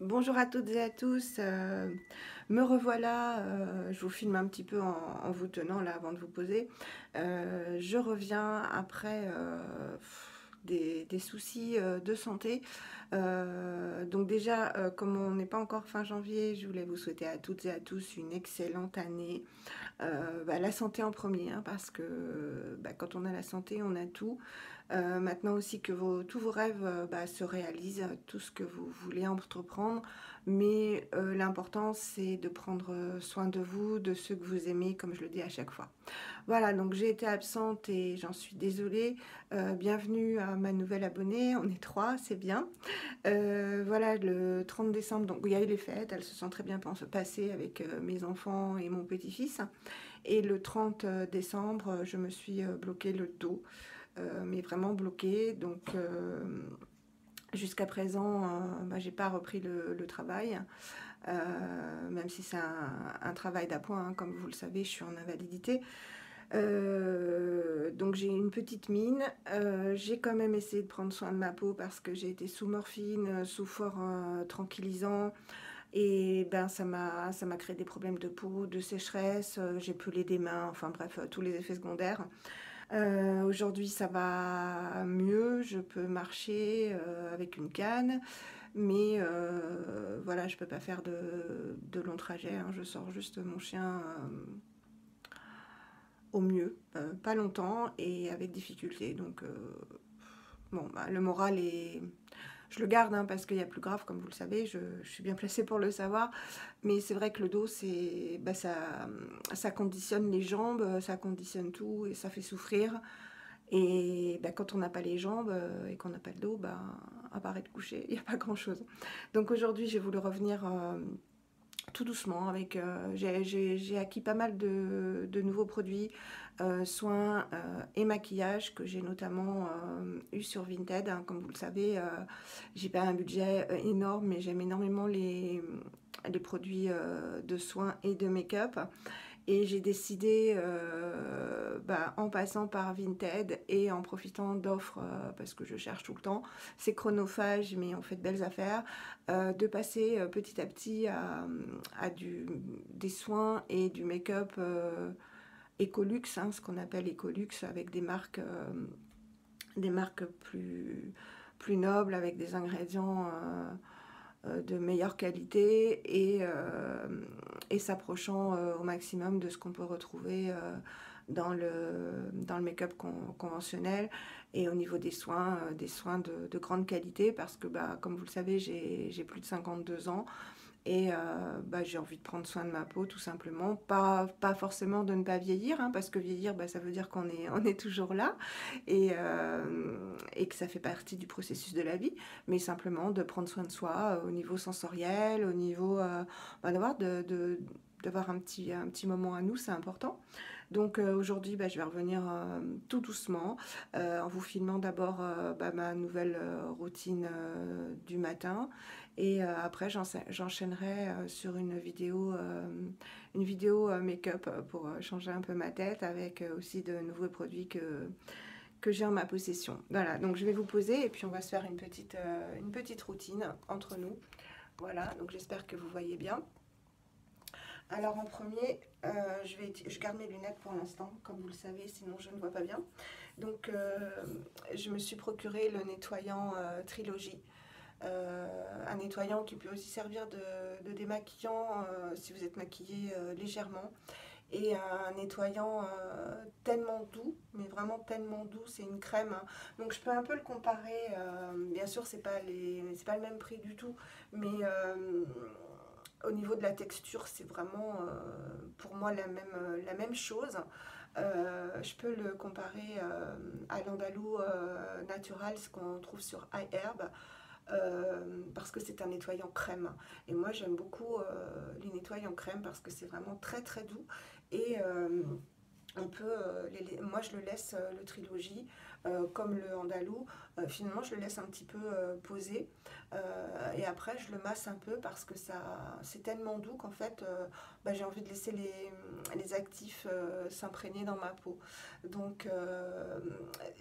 Bonjour à toutes et à tous, me revoilà, je vous filme un petit peu en vous tenant là avant de vous poser. Je reviens après des soucis de santé. Donc déjà, comme on n'est pas encore fin janvier, je voulais vous souhaiter à toutes et à tous une excellente année. La santé en premier, hein, parce que quand on a la santé, on a tout. Maintenant aussi que tous vos rêves se réalisent, tout ce que vous voulez entreprendre, mais l'important c'est de prendre soin de vous, de ceux que vous aimez, comme je le dis à chaque fois. Voilà, donc j'ai été absente et j'en suis désolée. Bienvenue à ma nouvelle abonnée, on est trois, c'est bien. Voilà, le 30 décembre, donc il y a eu les fêtes, elles se sont très bien passées avec mes enfants et mon petit-fils. Et le 30 décembre, je me suis bloqué le dos, mais vraiment bloqué. Donc jusqu'à présent, j'ai pas repris le travail, même si c'est un travail d'appoint, hein, comme vous le savez, je suis en invalidité. Donc j'ai une petite mine. J'ai quand même essayé de prendre soin de ma peau parce que j'ai été sous morphine, sous fort tranquillisant. Et ben ça m'a créé des problèmes de peau, de sécheresse, j'ai pelé des mains, enfin bref, tous les effets secondaires. Aujourd'hui ça va mieux, je peux marcher avec une canne, mais voilà, je peux pas faire de longs trajets, hein. Je sors juste mon chien au mieux, pas longtemps et avec difficulté. Donc bon, le moral est... Je le garde, hein, parce qu'il y a plus grave, comme vous le savez, je suis bien placée pour le savoir. Mais c'est vrai que le dos, ça conditionne les jambes, ça conditionne tout et ça fait souffrir. Et quand on n'a pas les jambes et qu'on n'a pas le dos, à part être couché, il n'y a pas grand-chose. Donc aujourd'hui, j'ai voulu revenir tout doucement. J'ai acquis pas mal de nouveaux produits, soins et maquillage que j'ai notamment eu sur Vinted, hein. Comme vous le savez, j'ai pas un budget énorme, mais j'aime énormément les produits de soins et de make-up. Et j'ai décidé, en passant par Vinted et en profitant d'offres, parce que je cherche tout le temps, c'est chronophage, mais on fait de belles affaires, de passer petit à petit à des soins et du make-up Ecolux, hein, ce qu'on appelle Ecolux, avec des marques plus nobles, avec des ingrédients de meilleure qualité et s'approchant au maximum de ce qu'on peut retrouver dans le make-up conventionnel, et au niveau des soins de grande qualité, parce que comme vous le savez, j'ai plus de 52 ans. Et j'ai envie de prendre soin de ma peau, tout simplement. Pas forcément de ne pas vieillir, hein, parce que vieillir, ça veut dire on est toujours là et que ça fait partie du processus de la vie. Mais simplement de prendre soin de soi au niveau sensoriel, au niveau d'avoir un petit moment à nous, c'est important. Donc aujourd'hui, je vais revenir tout doucement en vous filmant d'abord ma nouvelle routine du matin. Et après, j'enchaînerai sur une vidéo make-up pour changer un peu ma tête, avec aussi de nouveaux produits que j'ai en ma possession. Voilà, donc je vais vous poser et puis on va se faire une petite routine entre nous. Voilà, donc j'espère que vous voyez bien. Alors en premier, je garde mes lunettes pour l'instant, comme vous le savez, sinon je ne vois pas bien. Donc je me suis procuré le nettoyant Trilogy. Un nettoyant qui peut aussi servir de démaquillant si vous êtes maquillé légèrement. Et un nettoyant tellement doux, mais vraiment tellement doux, c'est une crème, hein. Donc je peux un peu le comparer, bien sûr c'est pas le même prix du tout, mais au niveau de la texture, c'est vraiment pour moi la même chose. Je peux le comparer à l'Andalou Natural, ce qu'on trouve sur iHerb, parce que c'est un nettoyant crème. Et moi j'aime beaucoup les nettoyants crème parce que c'est vraiment très très doux. Et moi je le laisse, le Trilogy, comme le Andalou, finalement je le laisse un petit peu poser, et après je le masse un peu parce que c'est tellement doux qu'en fait j'ai envie de laisser les actifs s'imprégner dans ma peau. Donc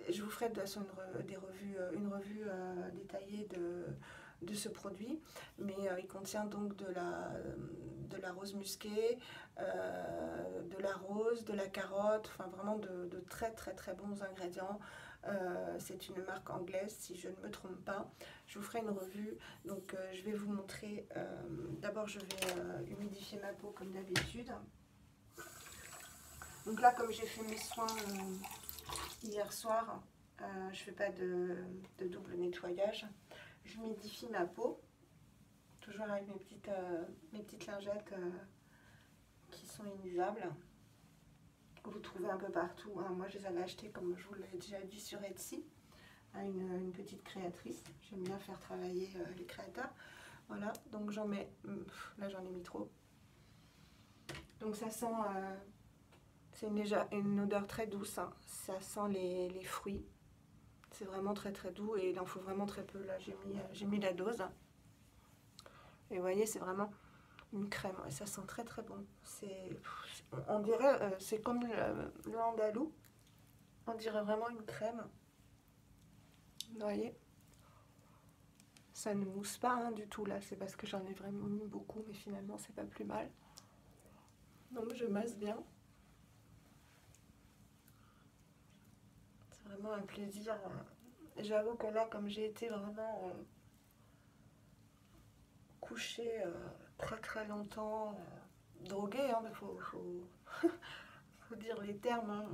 je vous ferai de toute façon une revue détaillée de ce produit, mais il contient donc de la rose musquée, de la rose, de la carotte, enfin vraiment de très très très bons ingrédients. C'est une marque anglaise si je ne me trompe pas. Je vous ferai une revue, donc je vais vous montrer. D'abord je vais humidifier ma peau comme d'habitude. Donc là, comme j'ai fait mes soins hier soir, je fais pas de double nettoyage. J'humidifie ma peau, toujours avec mes petites lingettes qui sont inusables. Vous trouvez un peu partout, hein. Moi je les avais achetées, comme je vous l'ai déjà dit, sur Etsy, à une petite créatrice. J'aime bien faire travailler les créateurs. Voilà, donc j'en mets, là j'en ai mis trop. Donc ça sent, c'est une odeur très douce, hein. Ça sent les fruits. C'est vraiment très très doux et il en faut vraiment très peu. Là j'ai mis la dose. Et vous voyez, c'est vraiment une crème. Et ça sent très très bon. On dirait, c'est comme le andalou. On dirait vraiment une crème. Vous voyez, ça ne mousse pas, hein, du tout là. C'est parce que j'en ai vraiment mis beaucoup, mais finalement c'est pas plus mal. Donc je masse bien. C'est vraiment un plaisir. J'avoue que là, comme j'ai été vraiment couchée très très longtemps, droguée, hein, faut dire les termes, hein.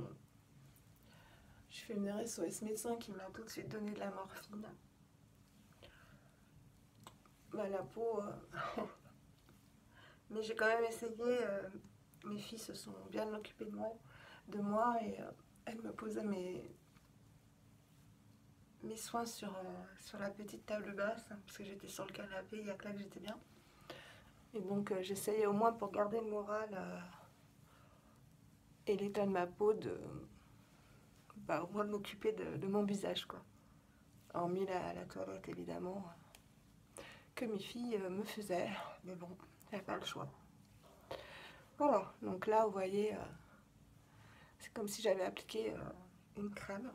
Je fais une SOS médecin qui m'a tout de suite donné de la morphine. Bah, la peau... Mais j'ai quand même essayé. Mes filles se sont bien occupées de moi et elles me posaient mes soins sur la petite table basse, hein, parce que j'étais sur le canapé, il y a que là que j'étais bien. Et donc j'essayais au moins, pour garder le moral et l'état de ma peau, au moins de m'occuper de mon visage, quoi. Hormis la toilette, évidemment, que mes filles me faisaient, mais bon, il n'y a pas le choix. Voilà, donc là, vous voyez, c'est comme si j'avais appliqué une crème.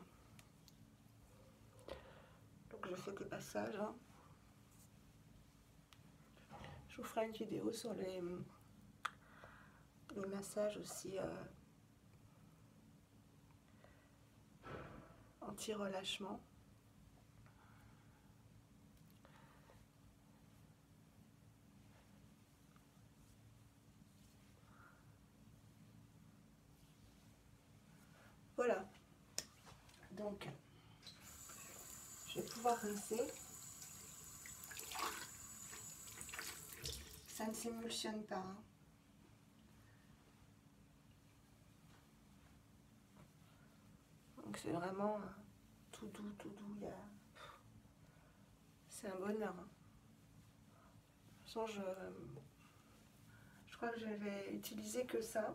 Donc je fais des passages, hein. Je vous ferai une vidéo sur les massages aussi anti-relâchement. Voilà. Donc, je vais pouvoir rincer. Ça ne s'émulsionne pas, hein. Donc c'est vraiment tout doux, tout doux. C'est un bonheur, hein. Je crois que je vais utiliser que ça.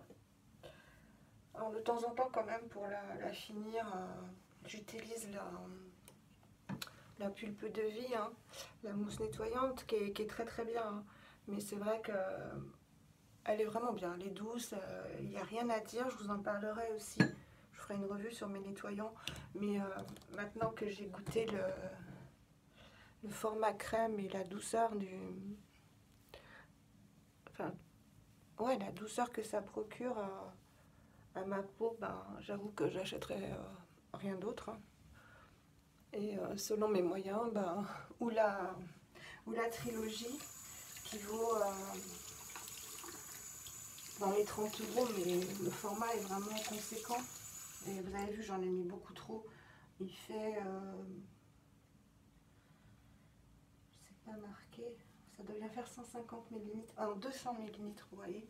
Alors de temps en temps quand même, pour la finir, j'utilise la pulpe de vie, hein, la mousse nettoyante qui est très très bien, hein. Mais c'est vrai que elle est vraiment bien, elle est douce, il n'y a rien à dire. Je vous en parlerai aussi, je ferai une revue sur mes nettoyants. Mais maintenant que j'ai goûté le format crème et la douceur ouais, la douceur que ça procure à ma peau, j'avoue que j'achèterai rien d'autre, hein. Et selon mes moyens, ou la trilogie qui vaut dans les 30 €, mais le format est vraiment conséquent. Et vous avez vu, j'en ai mis beaucoup trop. Il fait, c'est pas marqué, ça devient faire 150 ml, 200 ml, vous voyez.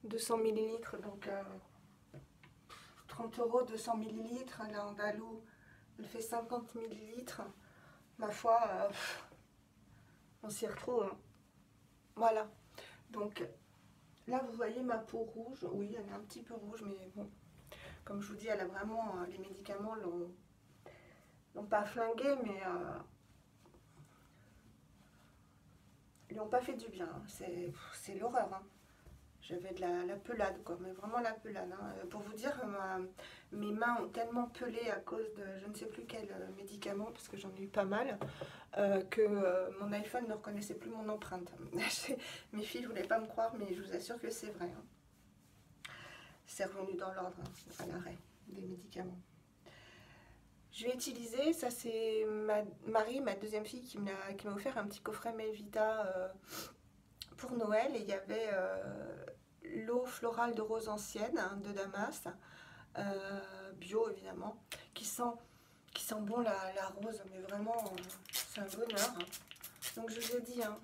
200 ml, donc 30 €, 200 ml. Là, Andalou, elle fait 50 ml. Ma foi, on s'y retrouve, hein. Voilà. Donc là, vous voyez ma peau rouge. Oui, elle est un petit peu rouge, mais bon, comme je vous dis, elle a vraiment, les médicaments l'ont pas flinguée, mais ils n'ont pas fait du bien, hein. C'est l'horreur, hein. j'avais de la pelade, quoi, mais vraiment la pelade. Hein. Pour vous dire, mes mains ont tellement pelé à cause de je ne sais plus quel médicament, parce que j'en ai eu pas mal, que mon iPhone ne reconnaissait plus mon empreinte. Mes filles ne voulaient pas me croire, mais je vous assure que c'est vrai. Hein. C'est revenu dans l'ordre, hein, à l'arrêt des médicaments. Je vais utiliser, ça c'est Marie, ma deuxième fille, qui m'a offert un petit coffret Melvita pour Noël. Et il y avait l'eau florale de rose ancienne, hein, de Damas, bio évidemment, qui sent bon la rose, mais vraiment c'est un bonheur. Hein. Donc je vous ai dit hein,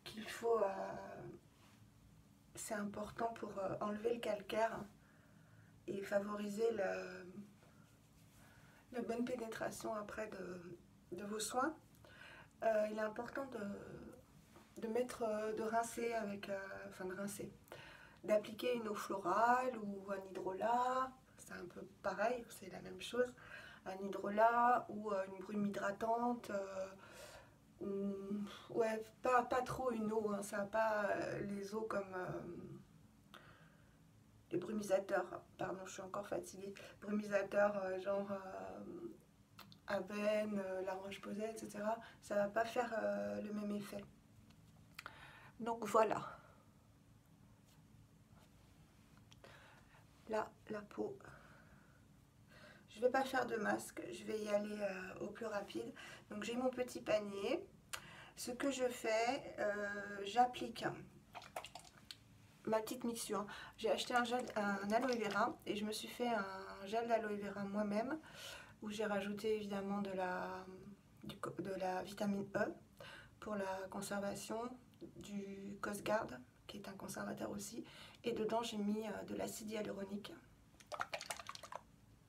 qu'il faut, c'est important pour enlever le calcaire et favoriser la bonne pénétration après de vos soins. Il est important de rincer avec, d'appliquer une eau florale ou un hydrolat, c'est un peu pareil, c'est la même chose, un hydrolat ou une brume hydratante, ouais, pas trop une eau, hein, ça n'a pas les eaux comme les brumisateurs, pardon, je suis encore fatiguée, brumisateurs genre Aven, la Roche-Posay, etc., ça va pas faire le même effet. Donc voilà. Là, la peau. Je vais pas faire de masque, je vais y aller au plus rapide. Donc j'ai mon petit panier. Ce que je fais, j'applique ma petite mixture. J'ai acheté un aloe vera et je me suis fait un gel d'aloe vera moi-même où j'ai rajouté évidemment de la vitamine E pour la conservation, du Cosguard qui est un conservateur aussi, et dedans j'ai mis de l'acide hyaluronique.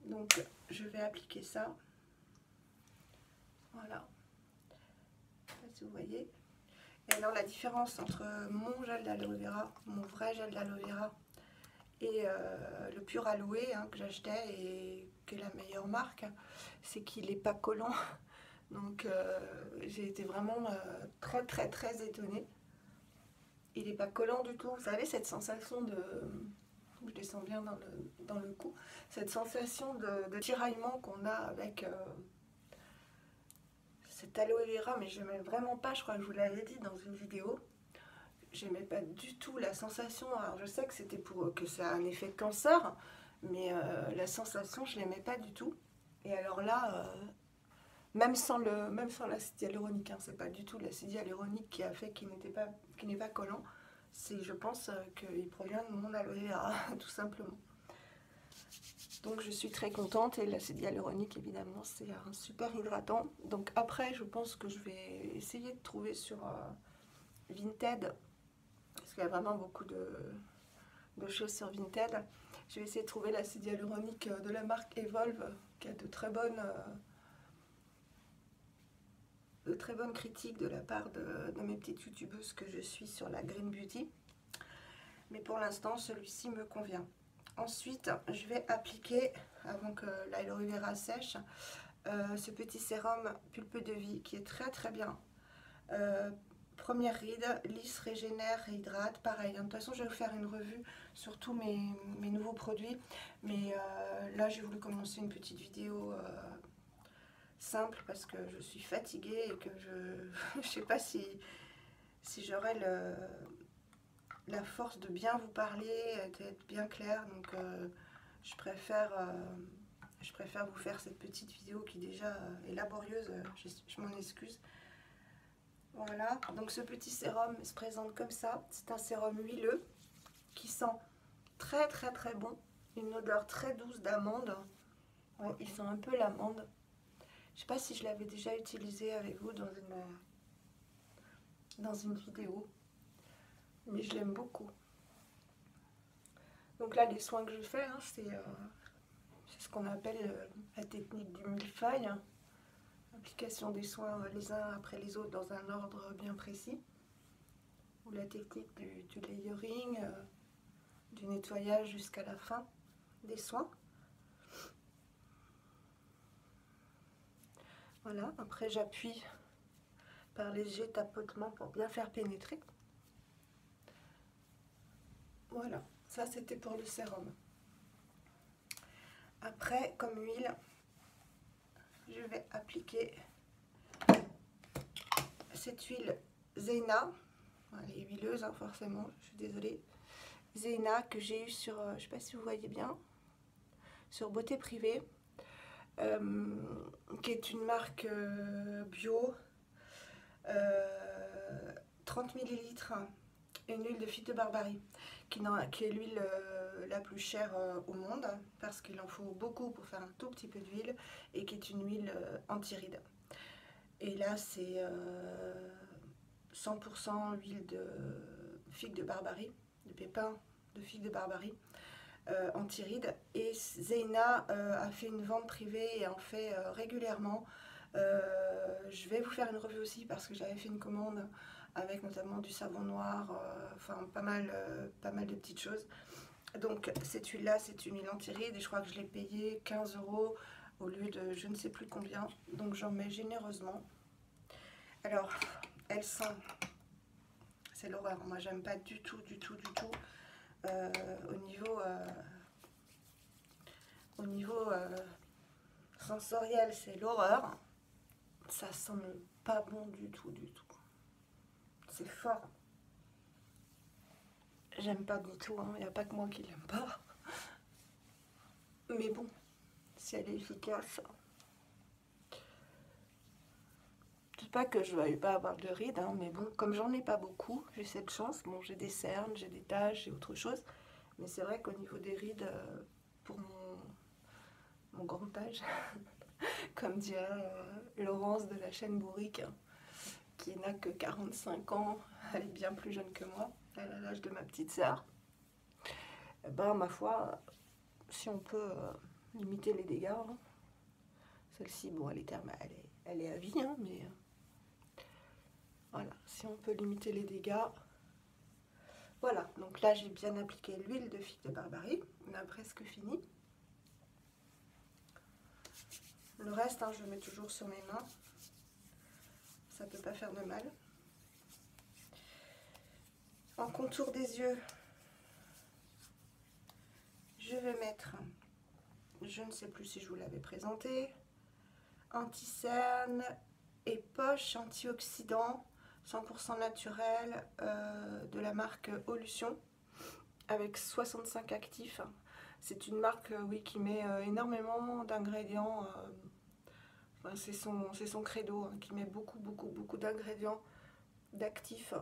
Donc je vais appliquer ça, voilà, je sais pas si vous voyez. Et alors la différence entre mon gel d'aloe vera, mon vrai gel d'aloe vera, et le pur aloe hein, que j'achetais et qui est la meilleure marque, c'est qu'il n'est pas collant. Donc j'ai été vraiment très étonnée. Il n'est pas collant du tout. Vous savez, cette sensation de... Je descends bien dans le cou. Cette sensation de tiraillement qu'on a avec cet aloe vera, mais je n'aimais vraiment pas, je crois que je vous l'avais dit dans une vidéo. J'aimais pas du tout la sensation. Alors je sais que c'était pour que ça a un effet de cancer, mais la sensation, je l'aimais pas du tout. Et alors là... même sans l'acide hyaluronique, hein, c'est pas du tout l'acide hyaluronique qui a fait qu'il n'est pas collant. C'est, je pense, qu'il provient de mon aloe vera, tout simplement. Donc je suis très contente et l'acide hyaluronique, évidemment, c'est un super hydratant. Donc après, je pense que je vais essayer de trouver sur Vinted, parce qu'il y a vraiment beaucoup de choses sur Vinted. Je vais essayer de trouver l'acide hyaluronique de la marque Evolve, qui a de très bonnes critiques de la part de mes petites youtubeuses que je suis sur la Green Beauty. Mais pour l'instant, celui-ci me convient. Ensuite, je vais appliquer, avant que l'aloe vera sèche, ce petit sérum Pulpe de Vie qui est très bien. Première ride, lisse, régénère, réhydrate, pareil. De toute façon, je vais vous faire une revue sur tous mes nouveaux produits. Mais là, j'ai voulu commencer une petite vidéo simple parce que je suis fatiguée et que je sais pas si j'aurai la force de bien vous parler, d'être bien claire. Donc je préfère vous faire cette petite vidéo qui déjà est laborieuse, je m'en excuse. Voilà, donc ce petit sérum se présente comme ça. C'est un sérum huileux qui sent très bon, une odeur très douce d'amande. Ouais, il sent un peu l'amande. Je sais pas si je l'avais déjà utilisé avec vous dans une vidéo, mais je l'aime beaucoup. Donc là, les soins que je fais, hein, c'est ce qu'on appelle la technique du millefeuille. Application des soins les uns après les autres dans un ordre bien précis. Ou la technique du layering, du nettoyage jusqu'à la fin des soins. Voilà, après j'appuie par légers tapotements pour bien faire pénétrer. Voilà, ça c'était pour le sérum. Après, comme huile, je vais appliquer cette huile Zeina. Elle est huileuse, hein, forcément, je suis désolée. Zeina que j'ai eu sur, je ne sais pas si vous voyez bien, sur Beauté Privée, qui est une marque bio, 30 millilitres, une huile de figue de Barbarie, qui est l'huile la plus chère au monde, parce qu'il en faut beaucoup pour faire un tout petit peu d'huile, et qui est une huile anti-rides. Et là, c'est 100% huile de figue de Barbarie, de pépins de figue de Barbarie, anti-rides. Et Zeina a fait une vente privée et en fait régulièrement. Je vais vous faire une revue aussi parce que j'avais fait une commande avec notamment du savon noir, enfin pas mal de petites choses. Donc cette huile là, c'est une huile anti-rides et je crois que je l'ai payée 15 € au lieu de je ne sais plus combien. Donc j'en mets généreusement. Alors elle sent, c'est l'horreur, moi j'aime pas du tout au niveau sensoriel, c'est l'horreur. Ça sent pas bon du tout. C'est fort. J'aime pas du tout, il n'y a pas que moi qui l'aime pas. Mais bon, si elle est efficace. Je dis pas que je ne vais pas avoir de rides, hein, mais bon, comme j'en ai pas beaucoup, j'ai cette chance. Bon, j'ai des cernes, j'ai des taches, j'ai autre chose. Mais c'est vrai qu'au niveau des rides, pour mon grand âge, comme dirait Laurence de la chaîne Bourrique, qui n'a que 45 ans, elle est bien plus jeune que moi, elle a l'âge de ma petite sœur. Ben, ma foi, si on peut limiter les dégâts, hein. Celle-ci, bon, elle est à vie, hein, mais voilà, si on peut limiter les dégâts. Voilà, donc là j'ai bien appliqué l'huile de figue de Barbarie, on a presque fini. Le reste, hein, je le mets toujours sur mes mains, ça peut pas faire de mal. En contour des yeux, je vais mettre, je ne sais plus si je vous l'avais présenté, anti-cerne et poche antioxydant 100% naturel de la marque Olution avec 65 actifs. C'est une marque oui, qui met énormément d'ingrédients, enfin, c'est son credo, hein, qui met beaucoup d'ingrédients, d'actifs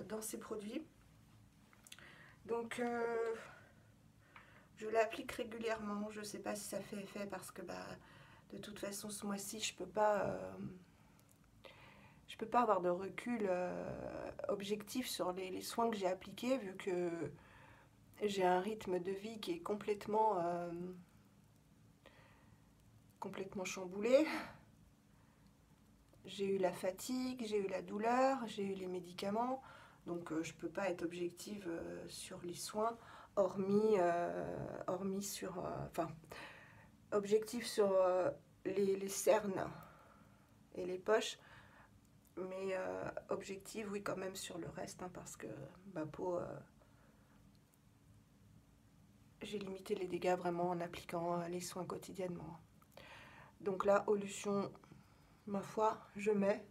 dans ses produits. Donc je l'applique régulièrement, je ne sais pas si ça fait effet parce que de toute façon ce mois-ci je peux pas avoir de recul objectif sur les soins que j'ai appliqués vu que j'ai un rythme de vie qui est complètement chamboulé. J'ai eu la fatigue, j'ai eu la douleur, j'ai eu les médicaments, donc je peux pas être objective sur les soins, hormis sur, objectif sur les cernes et les poches, mais objective oui quand même sur le reste, hein, parce que ma peau, j'ai limité les dégâts vraiment en appliquant les soins quotidiennement. Donc là, Olution, ma foi, je mets,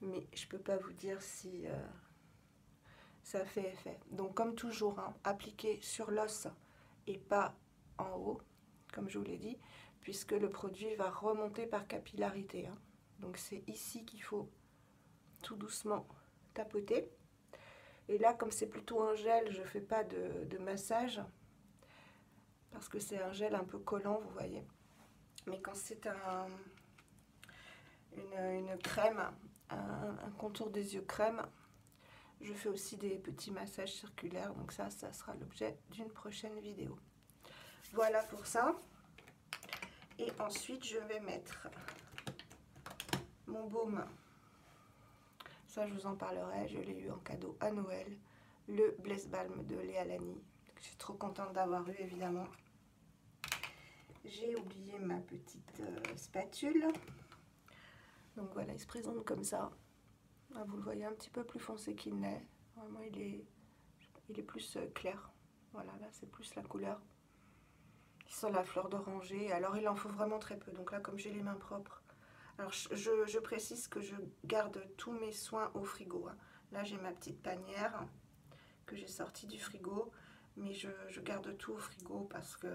mais je peux pas vous dire si ça fait effet. Donc comme toujours, hein, appliquer sur l'os et pas en haut, comme je vous l'ai dit, puisque le produit va remonter par capillarité, hein. Donc c'est ici qu'il faut tout doucement tapoter. Et là, comme c'est plutôt un gel, je fais pas de massage, parce que c'est un gel un peu collant, vous voyez. Mais quand c'est une crème, un contour des yeux crème, je fais aussi des petits massages circulaires, donc ça sera l'objet d'une prochaine vidéo. Voilà pour ça. Et ensuite, je vais mettre mon baume. Ça, je vous en parlerai, je l'ai eu en cadeau à Noël. Le Bless Balm de Léa Lani. Je suis trop contente d'avoir eu, évidemment. J'ai oublié ma petite spatule. Donc voilà, il se présente comme ça. Là, vous le voyez un petit peu plus foncé qu'il n'est. Vraiment, il il est plus clair. Voilà, là c'est plus la couleur. Il sent la fleur d'oranger. Alors il en faut vraiment très peu. Donc là, comme j'ai les mains propres. Alors je précise que je garde tous mes soins au frigo, hein. Là j'ai ma petite panière que j'ai sortie du frigo. Mais je garde tout au frigo parce que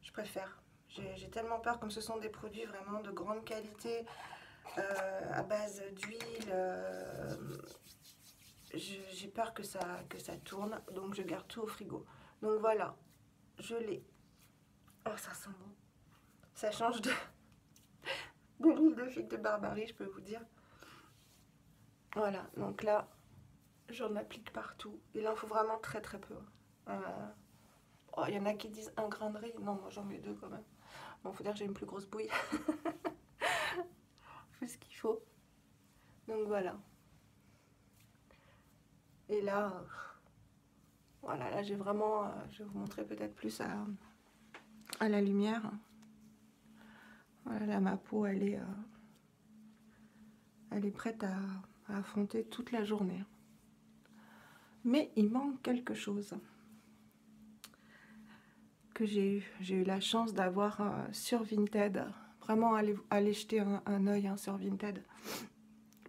je préfère. J'ai tellement peur, comme ce sont des produits vraiment de grande qualité, à base d'huile, j'ai peur que ça tourne, donc je garde tout au frigo. Donc voilà, je l'ai. Oh, ça sent bon. Ça change de l'huile de figue de Barbarie, je peux vous dire. Voilà, donc là, j'en applique partout. Il en faut vraiment très très peu. Oh, il y en a qui disent un grain de riz. Non, moi j'en mets 2 quand même. Bon, faut dire que j'ai une plus grosse bouille. Faut ce qu'il faut. Donc voilà. Et là, voilà, là j'ai vraiment, je vais vous montrer peut-être plus à la lumière. Voilà, là ma peau, elle est prête à affronter toute la journée. Mais il manque quelque chose que j'ai eu. J'ai eu la chance d'avoir sur Vinted. Vraiment, aller jeter un œil sur Vinted.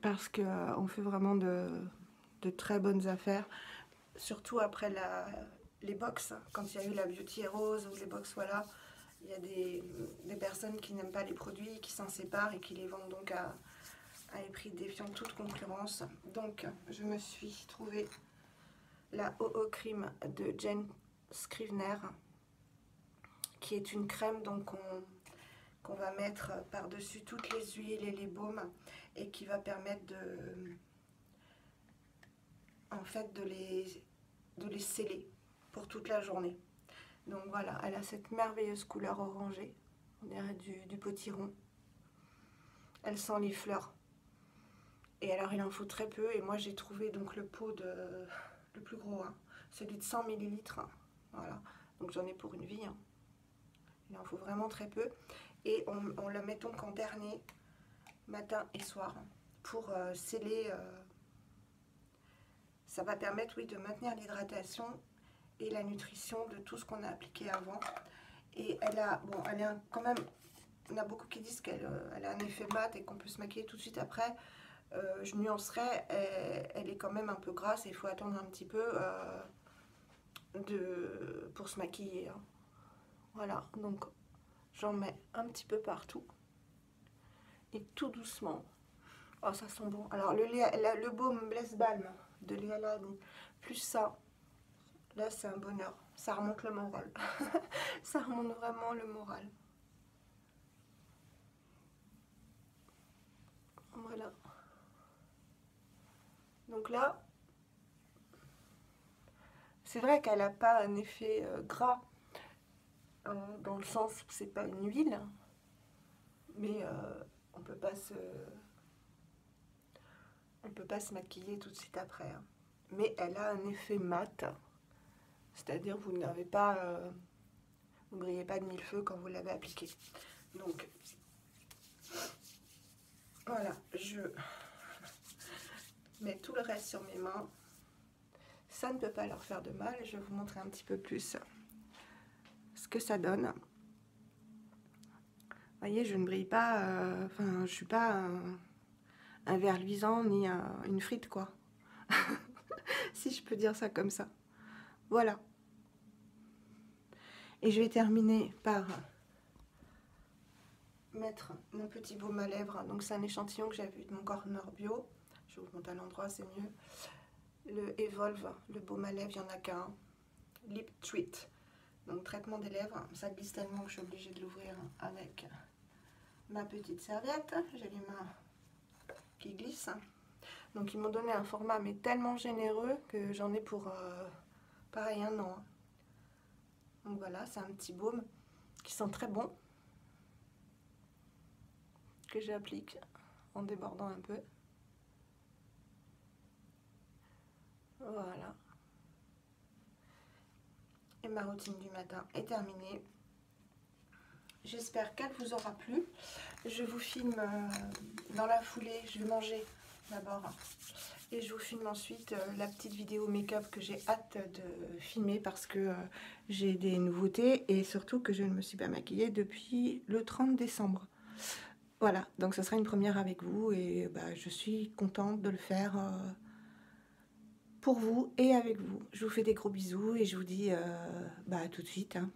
Parce qu'on fait vraiment de très bonnes affaires. Surtout après les box. Quand il y a eu la Beauty Rose ou les box, voilà. Il y a des personnes qui n'aiment pas les produits, qui s'en séparent et qui les vendent donc à un prix défiant toute concurrence. Donc, je me suis trouvé la OO Cream de Jane Scrivener, qui est une crème donc qu'on va mettre par-dessus toutes les huiles et les baumes et qui va permettre de les sceller pour toute la journée. Donc voilà, elle a cette merveilleuse couleur orangée, on dirait du potiron. Elle sent les fleurs. Et alors il en faut très peu, et moi j'ai trouvé donc le pot le plus gros, hein, celui de 100 ml. Voilà, donc j'en ai pour une vie, hein. Il en faut vraiment très peu. Et on la met donc en dernier, matin et soir, pour sceller. Ça va permettre, oui, de maintenir l'hydratation et la nutrition de tout ce qu'on a appliqué avant. Et elle a quand même, on a beaucoup qui disent qu'elle a un effet mat et qu'on peut se maquiller tout de suite après. Je nuancerais, elle est quand même un peu grasse et il faut attendre un petit peu pour se maquiller, hein. Voilà, donc j'en mets un petit peu partout et tout doucement. Oh, ça sent bon. Alors le baume Bless Balm de Léa Lani, plus ça, là c'est un bonheur. Ça remonte le moral. Ça remonte vraiment le moral. Voilà. Donc là, c'est vrai qu'elle n'a pas un effet gras, dans le sens où c'est pas une huile, mais on peut pas se maquiller tout de suite après, hein. Mais elle a un effet mat, c'est-à-dire vous n'avez pas, vous ne brillez pas de mille feux quand vous l'avez appliquée. Donc voilà, je mets tout le reste sur mes mains. Ça ne peut pas leur faire de mal. Je vais vous montrer un petit peu plus ce que ça donne. Vous voyez, je ne brille pas, enfin, je suis pas un verre luisant ni une frite, quoi. Si je peux dire ça comme ça. Voilà. Et je vais terminer par mettre mon petit baume à lèvres. Donc c'est un échantillon que j'avais eu de mon Corner Bio. Je vous montre à l'endroit, c'est mieux. Le Evolve, le baume à lèvres, il n'y en a qu'un. Lip Treat, donc traitement des lèvres. Ça glisse tellement que je suis obligée de l'ouvrir avec ma petite serviette. J'ai les mains qui glissent. Donc ils m'ont donné un format mais tellement généreux que j'en ai pour pareil 1 an. Donc voilà, c'est un petit baume qui sent très bon, que j'applique en débordant un peu. Voilà. Et ma routine du matin est terminée. J'espère qu'elle vous aura plu. Je vous filme dans la foulée. Je vais manger d'abord. Et je vous filme ensuite la petite vidéo make-up que j'ai hâte de filmer parce que j'ai des nouveautés et surtout que je ne me suis pas maquillée depuis le 30 décembre. Voilà, donc ce sera une première avec vous et bah, je suis contente de le faire pour vous et avec vous. Je vous fais des gros bisous et je vous dis bah, à tout de suite, hein.